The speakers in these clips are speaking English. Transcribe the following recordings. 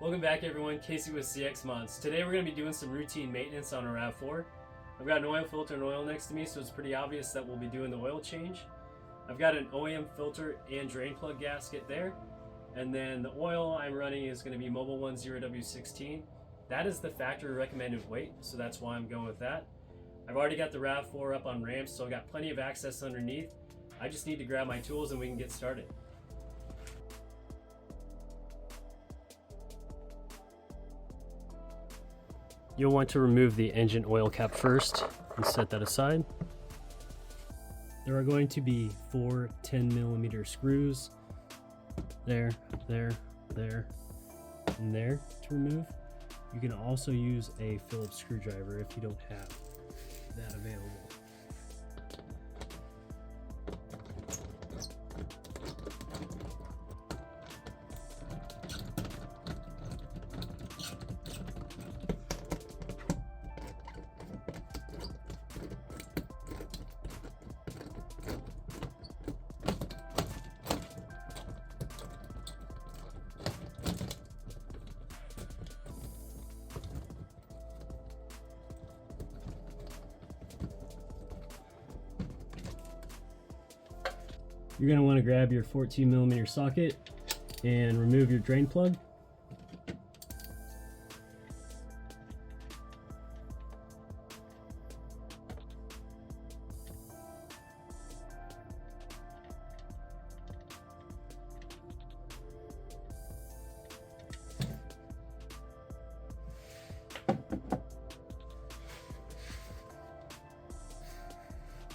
Welcome back everyone, Casey with CX Mods. Today we're going to be doing some routine maintenance on a RAV4. I've got an oil filter and oil next to me, so it's pretty obvious that we'll be doing the oil change. I've got an OEM filter and drain plug gasket there, and then the oil I'm running is going to be Mobil 1 0W16. That is the factory recommended weight, so that's why I'm going with that. I've already got the RAV4 up on ramps, so I've got plenty of access underneath. I just need to grab my tools and we can get started. You'll want to remove the engine oil cap first and set that aside. There are going to be 4 10mm screws there, there, and there to remove. You can also use a Phillips screwdriver if you don't have that available. You're going to want to grab your 14mm socket and remove your drain plug.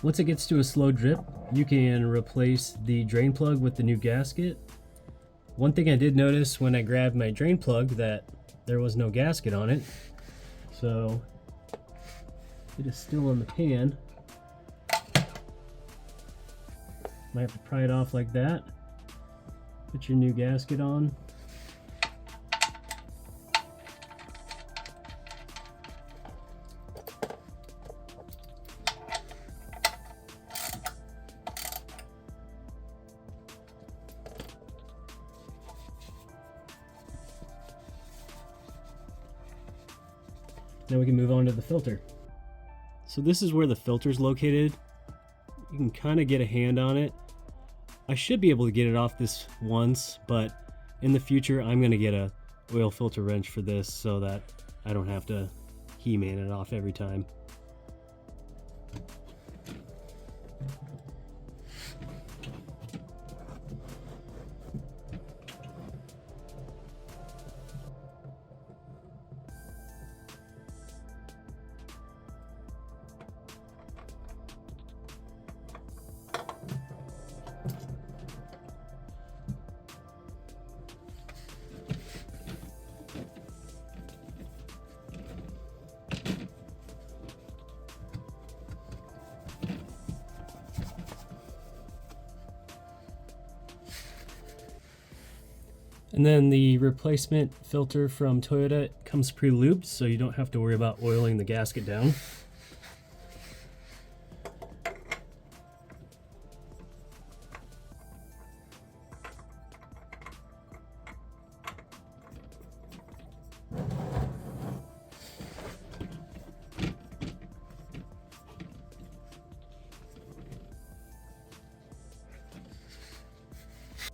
Once it gets to a slow drip, you can replace the drain plug with the new gasket. One thing I did notice when I grabbed my drain plug that there was no gasket on it. So it is still on the pan. Might have to pry it off like that. Put your new gasket on. Now we can move on to the filter. So this is where the filter is located. You can kind of get a hand on it. I should be able to get it off this once, but in the future I'm going to get a oil filter wrench for this so that I don't have to He-Man it off every time. And then the replacement filter from Toyota comes pre-lubed, so you don't have to worry about oiling the gasket down.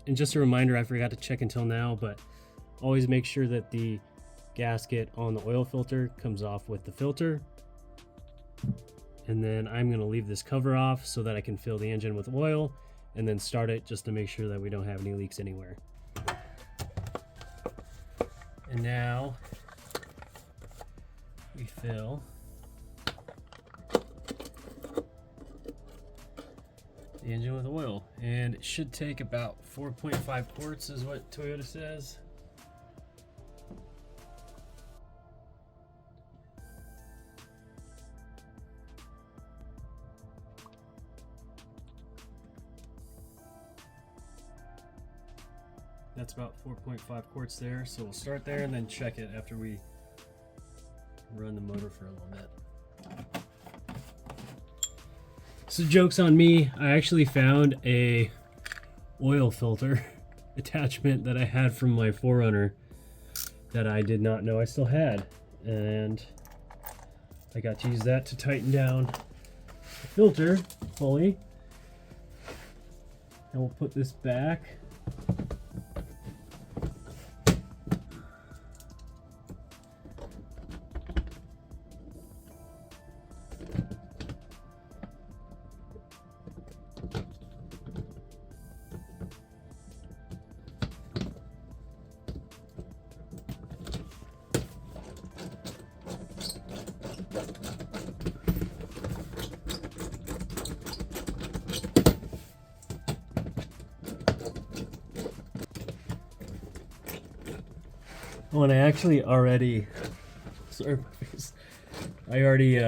And just a reminder, I forgot to check until now, but always make sure that the gasket on the oil filter comes off with the filter. And then I'm going to leave this cover off so that I can fill the engine with oil and then start it just to make sure that we don't have any leaks anywhere. And now we fill the engine with oil, and it should take about 4.5 quarts is what Toyota says. That's about 4.5 quarts there, so we'll start there and then check it after we run the motor for a little bit. So joke's on me, I actually found a oil filter attachment that I had from my 4Runner that I did not know I still had. And I got to use that to tighten down the filter fully. And we'll put this back. Oh, and I actually already, sorry, I already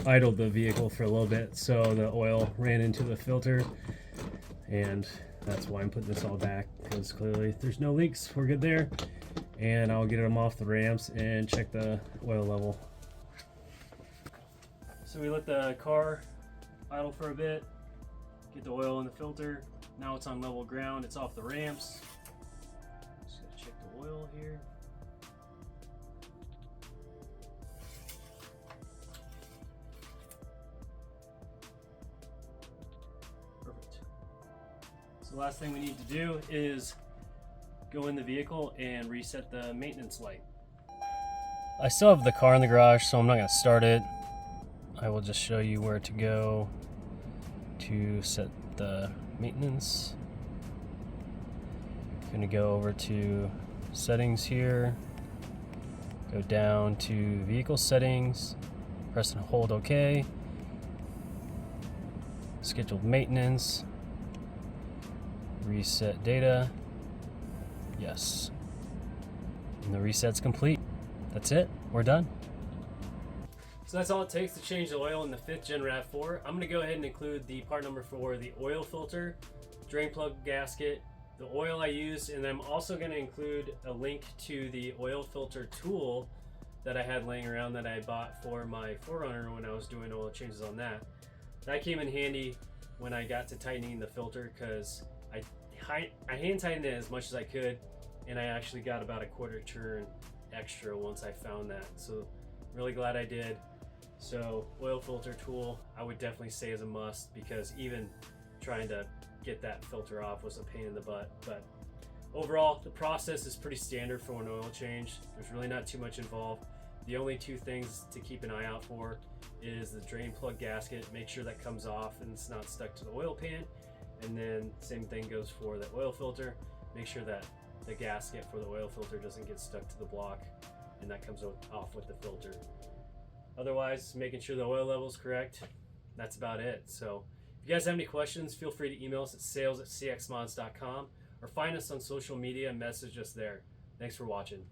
idled the vehicle for a little bit, so the oil ran into the filter, and that's why I'm putting this all back, because clearly there's no leaks. We're good there, and I'll get them off the ramps and check the oil level. So we let the car idle for a bit, get the oil in the filter. Now it's on level ground, it's off the ramps. Just gotta check the oil here. Perfect. So the last thing we need to do is go in the vehicle and reset the maintenance light. I still have the car in the garage, so I'm not gonna start it. I will just show you where to go to set the maintenance. I'm gonna go over to settings here, go down to vehicle settings, press and hold OK, scheduled maintenance, reset data, yes, and the reset's complete. That's it, we're done. So that's all it takes to change the oil in the 5th gen RAV4. I'm going to go ahead and include the part number for the oil filter, drain plug gasket, the oil I used, and I'm also going to include a link to the oil filter tool that I had laying around that I bought for my 4Runner when I was doing oil changes on that. That came in handy when I got to tightening the filter, because I hand tightened it as much as I could, and I actually got about a quarter turn extra once I found that. So really glad I did. So oil filter tool, I would definitely say is a must, because even trying to get that filter off was a pain in the butt. But overall, the process is pretty standard for an oil change. There's really not too much involved. The only two things to keep an eye out for is the drain plug gasket. Make sure that comes off and it's not stuck to the oil pan. And then same thing goes for the oil filter. Make sure that the gasket for the oil filter doesn't get stuck to the block and that comes off with the filter. Otherwise, making sure the oil level is correct, that's about it. So if you guys have any questions, feel free to email us at sales@cxmods.com or find us on social media and message us there. Thanks for watching.